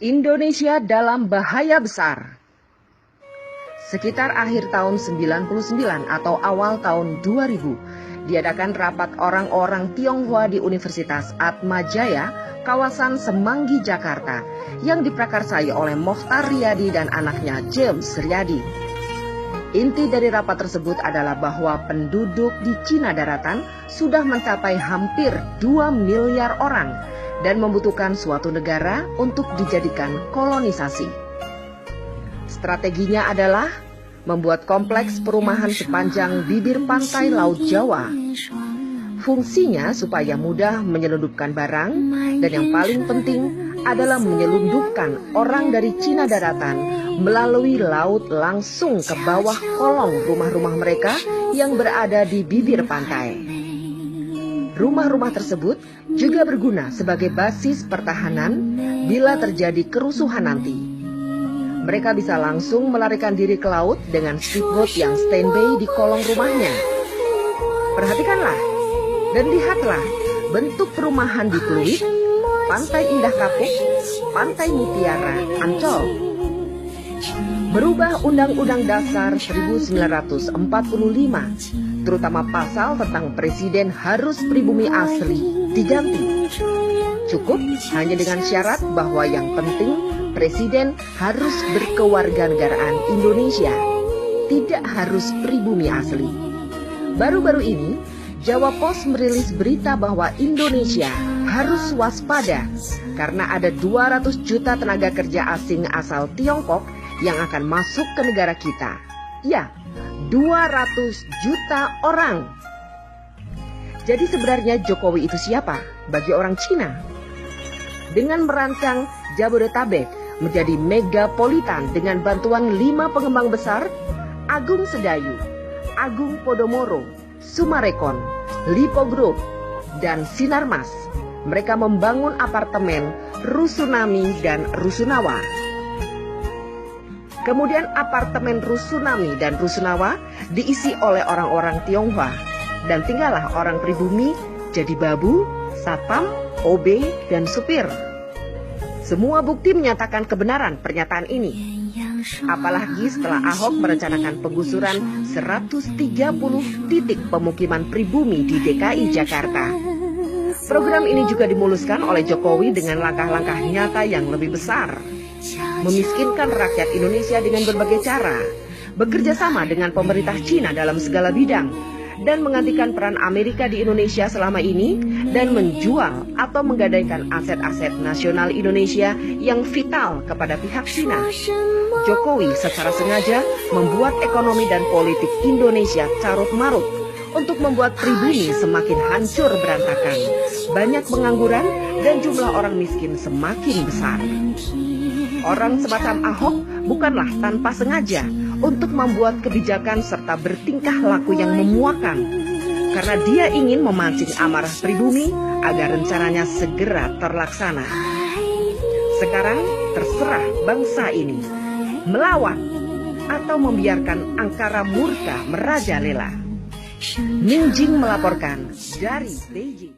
Indonesia dalam bahaya besar. Sekitar akhir tahun 99 atau awal tahun 2000, diadakan rapat orang-orang Tionghoa di Universitas Atmajaya, kawasan Semanggi, Jakarta, yang diprakarsai oleh Mokhtar Riyadi dan anaknya James Riyadi. Inti dari rapat tersebut adalah bahwa penduduk di Cina daratan sudah mencapai hampir 2 miliar orang dan membutuhkan suatu negara untuk dijadikan kolonisasi. Strateginya adalah membuat kompleks perumahan sepanjang bibir pantai Laut Jawa. Fungsinya supaya mudah menyelundupkan barang, dan yang paling penting adalah menyelundupkan orang dari Cina daratan melalui laut langsung ke bawah kolong rumah-rumah mereka yang berada di bibir pantai. Rumah-rumah tersebut juga berguna sebagai basis pertahanan bila terjadi kerusuhan nanti. Mereka bisa langsung melarikan diri ke laut dengan speedboat yang standby di kolong rumahnya. Perhatikanlah dan lihatlah bentuk perumahan di Pluit, Pantai Indah Kapuk, Pantai Mutiara, Ancol. Merubah Undang-Undang Dasar 1945, terutama pasal tentang presiden harus pribumi asli, diganti. Cukup hanya dengan syarat bahwa yang penting presiden harus berkewarganegaraan Indonesia, tidak harus pribumi asli. Baru-baru ini, Jawa Pos merilis berita bahwa Indonesia harus waspada karena ada 200 juta tenaga kerja asing asal Tiongkok yang akan masuk ke negara kita. Ya, 200 juta orang. Jadi sebenarnya Jokowi itu siapa bagi orang Cina? Dengan merancang Jabodetabek menjadi megapolitan dengan bantuan 5 pengembang besar, Agung Sedayu, Agung Podomoro, Sumarekon, Lipo Group, dan Sinarmas, mereka membangun apartemen Rusunami dan Rusunawa. Kemudian apartemen Rusunami dan Rusunawa diisi oleh orang-orang Tionghoa, dan tinggallah orang pribumi jadi babu, satpam, OB, dan supir. Semua bukti menyatakan kebenaran pernyataan ini. Apalagi setelah Ahok merencanakan penggusuran 130 titik pemukiman pribumi di DKI Jakarta. Program ini juga dimuluskan oleh Jokowi dengan langkah-langkah nyata yang lebih besar. Memiskinkan rakyat Indonesia dengan berbagai cara, bekerja sama dengan pemerintah Cina dalam segala bidang, dan menggantikan peran Amerika di Indonesia selama ini, dan menjual atau menggadaikan aset-aset nasional Indonesia yang vital kepada pihak Cina. Jokowi secara sengaja membuat ekonomi dan politik Indonesia carut-marut untuk membuat pribumi semakin hancur berantakan, banyak pengangguran, dan jumlah orang miskin semakin besar. Orang semacam Ahok bukanlah tanpa sengaja untuk membuat kebijakan serta bertingkah laku yang memuakan, karena dia ingin memancing amarah pribumi agar rencananya segera terlaksana. Sekarang terserah bangsa ini melawan atau membiarkan angkara murka merajalela. Minjing melaporkan dari Beijing.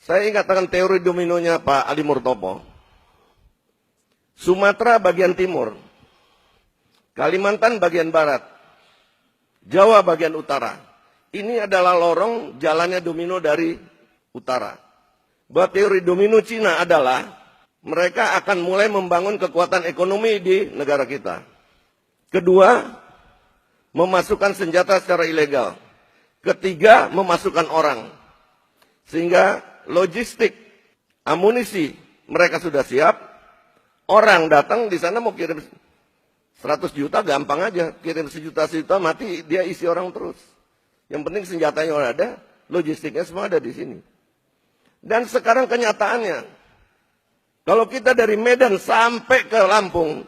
Saya katakan teori dominonya Pak Ali Murtopo. Sumatera bagian timur, Kalimantan bagian barat, Jawa bagian utara. Ini adalah lorong jalannya domino dari utara. Bahwa teori domino Cina adalah mereka akan mulai membangun kekuatan ekonomi di negara kita. Kedua, memasukkan senjata secara ilegal. Ketiga, memasukkan orang. Sehingga logistik, amunisi mereka sudah siap. Orang datang di sana mau kirim 100 juta gampang aja. Kirim sejuta mati dia isi orang terus. Yang penting senjatanya udah ada, logistiknya semua ada di sini. Dan sekarang kenyataannya, kalau kita dari Medan sampai ke Lampung,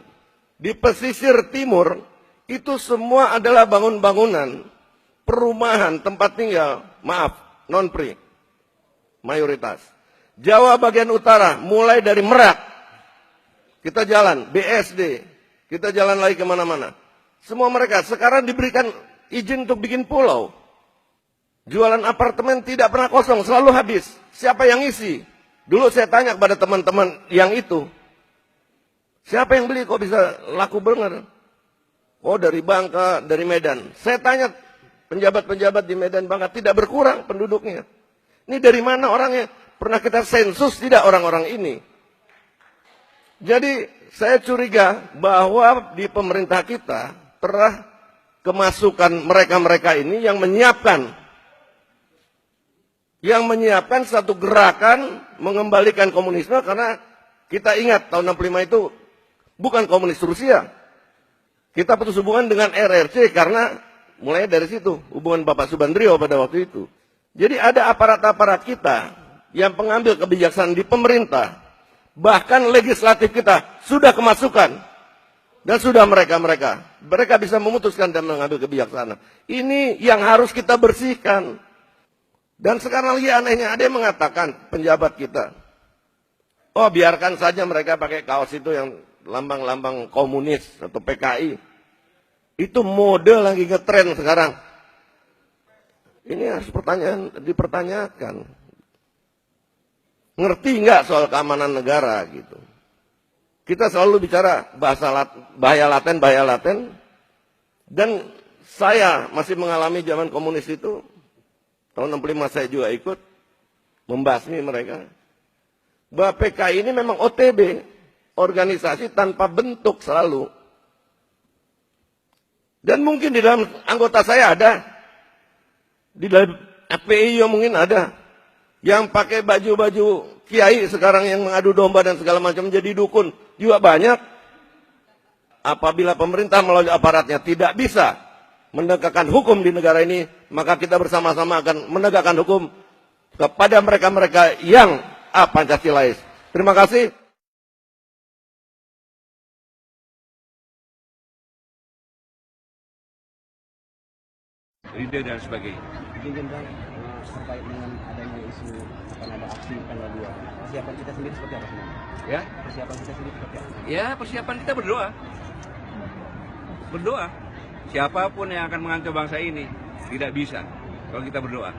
di pesisir timur, itu semua adalah bangun-bangunan, perumahan, tempat tinggal, maaf, non-pri, mayoritas. Jawa bagian utara, mulai dari Merak, kita jalan, BSD, kita jalan lagi kemana-mana. Semua mereka sekarang diberikan izin untuk bikin pulau. Jualan apartemen tidak pernah kosong, selalu habis. Siapa yang isi? Dulu saya tanya kepada teman-teman yang itu, siapa yang beli kok bisa laku bener? Oh dari Bangka, dari Medan. Saya tanya penjabat-penjabat di Medan Bangka, tidak berkurang penduduknya. Ini dari mana orangnya? Pernah kita sensus tidak orang-orang ini? Jadi saya curiga bahwa di pemerintah kita pernah kemasukan mereka-mereka ini yang menyiapkan satu gerakan mengembalikan komunisme, karena kita ingat tahun 65 itu bukan komunis Rusia. Kita putus hubungan dengan RRC karena mulai dari situ hubungan Bapak Subandrio pada waktu itu. Jadi ada aparat-aparat kita yang pengambil kebijaksanaan di pemerintah, bahkan legislatif kita sudah kemasukan dan sudah mereka bisa memutuskan dan mengambil kebijaksanaan. Ini yang harus kita bersihkan. Dan sekarang lagi anehnya ada yang mengatakan penjabat kita, oh biarkan saja mereka pakai kaos itu yang lambang-lambang komunis atau PKI. Itu mode lagi ngetren sekarang. Ini harus dipertanyakan. Ngerti nggak soal keamanan negara gitu? Kita selalu bicara bahaya laten. Dan saya masih mengalami zaman komunis itu. Tahun 65 saya juga ikut membasmi mereka. Bahwa PKI ini memang OTB, organisasi tanpa bentuk selalu. Dan mungkin di dalam anggota saya ada, di dalam FPI mungkin ada, yang pakai baju-baju kiai sekarang yang mengadu domba dan segala macam jadi dukun, juga banyak. Apabila pemerintah melalui aparatnya tidak bisa menegakkan hukum di negara ini, maka kita bersama-sama akan menegakkan hukum kepada mereka-mereka yang Pancasilais. Terima kasih. Ide dan sebagainya. Izin Bang, terkait dengan adanya isu akan ada aksi tanggal 2. Persiapan kita sendiri seperti apa sebenarnya? Ya? Persiapan kita sendiri seperti apa? Ya, persiapan kita berdoa. Berdoa. Siapapun yang akan mengacau bangsa ini tidak bisa kalau kita berdoa.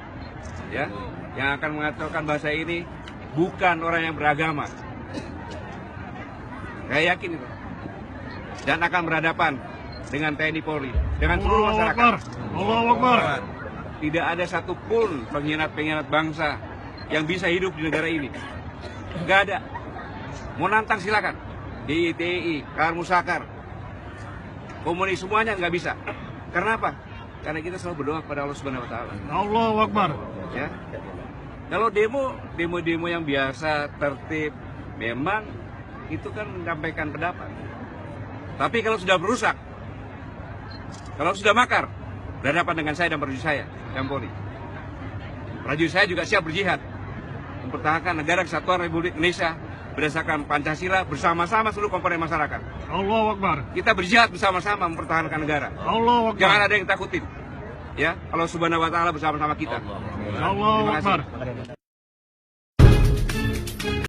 Ya, yang akan mengacaukan bangsa ini bukan orang yang beragama. Saya yakin itu. Dan akan berhadapan dengan TNI Polri, dengan seluruh masyarakat. Allahu Akbar. Tidak ada satupun pengkhianat-pengkhianat bangsa yang bisa hidup di negara ini. Nggak ada. Mau nantang silakan. DITI, Kahar Musakar, komunis semuanya nggak bisa. Karena apa? Karena kita selalu berdoa kepada Allah Subhanahu Wa Taala. Allahu Akbar. Ya. Kalau demo yang biasa, tertib, memang itu kan menyampaikan pendapat. Tapi kalau sudah berusak, kalau sudah makar, berhadapan dengan saya dan prajurit saya, dan Polri. Prajurit saya juga siap berjihad, mempertahankan negara kesatuan Republik Indonesia berdasarkan Pancasila bersama-sama seluruh komponen masyarakat. Allahu Akbar. Kita berjihad bersama-sama mempertahankan negara. Allahu Akbar. Jangan ada yang takutin. Ya, Allah Subhanahu Wa Taala bersama-sama kita. Allahu Terima kasih. Akbar.